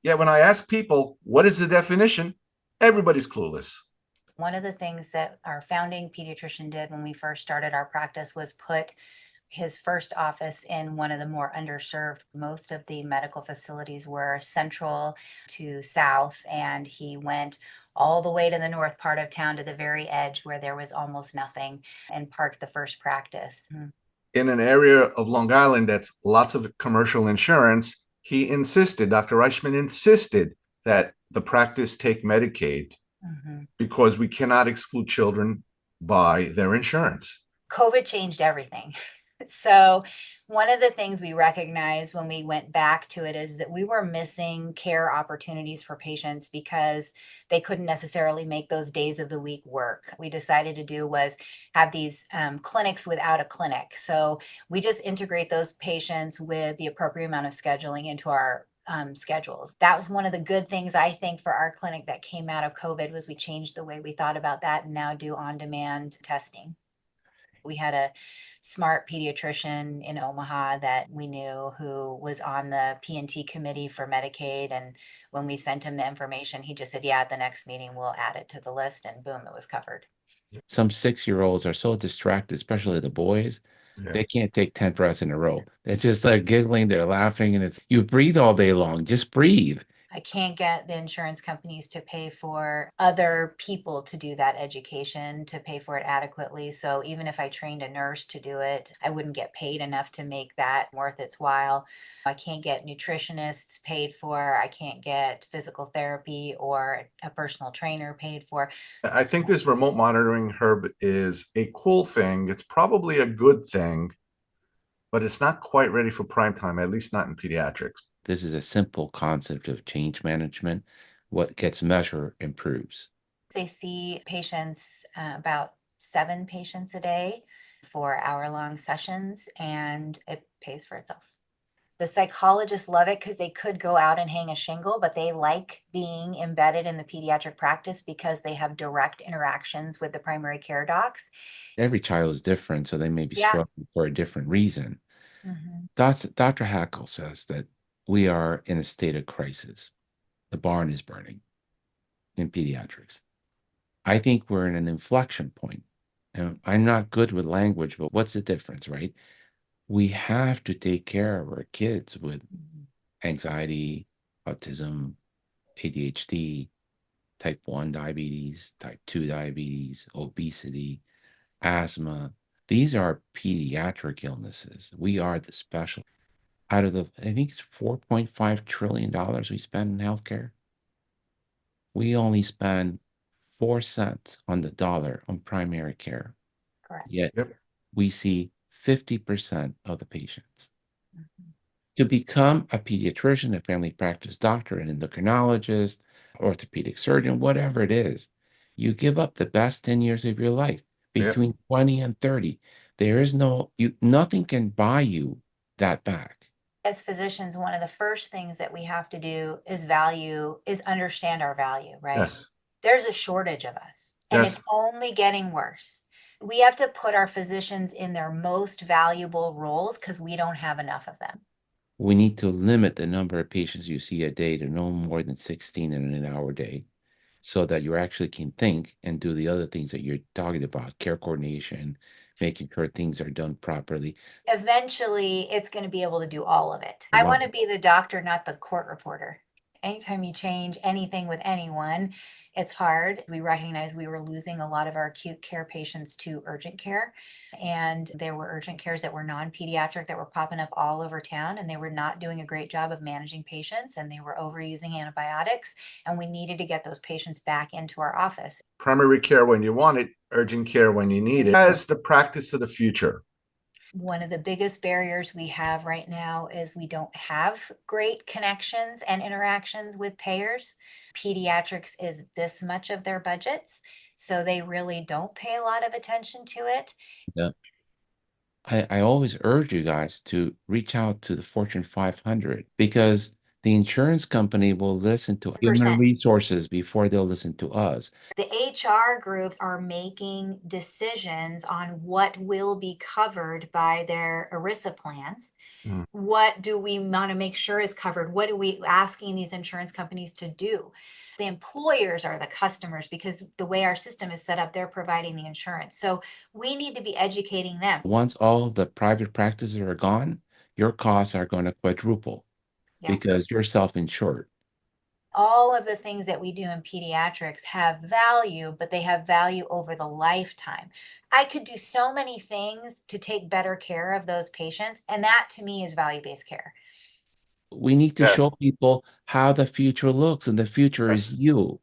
Yet when I ask people, what is the definition? Everybody's clueless. One of the things that our founding pediatrician did when we first started our practice was put his first office in one of the more underserved. Most of the medical facilities were central to south, and he went all the way to the north part of town to the very edge where there was almost nothing and parked the first practice. In an area of Long Island that's lots of commercial insurance, he insisted, Dr. Reichman insisted that the practice take Medicaid Mhm. because we cannot exclude children by their insurance. COVID changed everything. So, one of the things we recognized when we went back to it is that we were missing care opportunities for patients because they couldn't necessarily make those days of the week work. We decided to do was have these clinics without a clinic. So, we just integrate those patients with the appropriate amount of scheduling into our schedules. That was one of the good things I think for our clinic that came out of COVID was we changed the way we thought about that and now do on-demand testing. We had a smart pediatrician in Omaha that we knew who was on the P&T committee for Medicaid. And when we sent him the information, he just said, yeah, at the next meeting, we'll add it to the list. And boom, it was covered. Some 6-year-olds are so distracted, especially the boys, Yeah. they can't take 10 breaths in a row. It's just like giggling, they're laughing, and it's you breathe all day long. Just breathe. I can't get the insurance companies to pay for other people to do that education, to pay for it adequately. So even if I trained a nurse to do it, I wouldn't get paid enough to make that worth its while. I can't get nutritionists paid for. I can't get physical therapy or a personal trainer paid for. I think this remote monitoring, Herb, is a cool thing. It's probably a good thing, but it's not quite ready for prime time, at least not in pediatrics. This is a simple concept of change management. What gets measured improves. They see patients, about 7 patients a day for hour-long sessions, and it pays for itself. The psychologists love it because they could go out and hang a shingle, but they like being embedded in the pediatric practice because they have direct interactions with the primary care docs. Every child is different, so they may be Yeah. struggling for a different reason. Mhm. Dr. Hackle says that we are in a state of crisis. The barn is burning in pediatrics. I think we're in an inflection point. And I'm not good with language, but what's the difference, right? We have to take care of our kids with Mhm. anxiety, autism, ADHD, type 1 diabetes, type 2 diabetes, obesity, asthma. These are pediatric illnesses. We are the special. Out of the, I think it's $4.5 trillion we spend in healthcare. We only spend 4 cents on the dollar on primary care. Correct. Yet Yep. we see 50% of the patients. Mhm. To become a pediatrician, a family practice doctor, an endocrinologist, orthopedic surgeon, whatever it is, you give up the best 10 years of your life Yep. between 20 and 30. There is nothing can buy you that back. As physicians, one of the first things that we have to do is understand our value, right? Yes. There's a shortage of us, and it's Yes. only getting worse. We have to put our physicians in their most valuable roles because we don't have enough of them. We need to limit the number of patients you see a day to no more than 16 in an hour day so that you actually can think and do the other things that you're talking about, care coordination, making sure things are done properly. Eventually, it's going to be able to do all of it. I Wow. want to be the doctor, not the court reporter. Anytime you change anything with anyone, it's hard. We recognize we were losing a lot of our acute care patients to urgent care. And there were urgent cares that were non pediatric that were popping up all over town, and they were not doing a great job of managing patients, and they were overusing antibiotics. And we needed to get those patients back into our office. Primary care when you want it, urgent care when you need it. As the practice of the future. One of the biggest barriers we have right now is we don't have great connections and interactions with payers. Pediatrics is this much of their budgets, so they really don't pay a lot of attention to it. Yeah. I always urge you guys to reach out to the Fortune 500 because The insurance company will listen to human Percent. resources before they'll listen to us. The HR groups are making decisions on what will be covered by their ERISA plans. Mm. What do we want to make sure is covered? What are we asking these insurance companies to do? The employers are the customers because the way our system is set up, they're providing the insurance. So we need to be educating them. Once all the private practices are gone, your costs are going to quadruple Yeah. because you're self-insured. All of the things that we do in pediatrics have value, but they have value over the lifetime. I could do so many things to take better care of those patients, and that to me is value-based care. We need to show Yes. people how the future looks, and the future is Yes. you.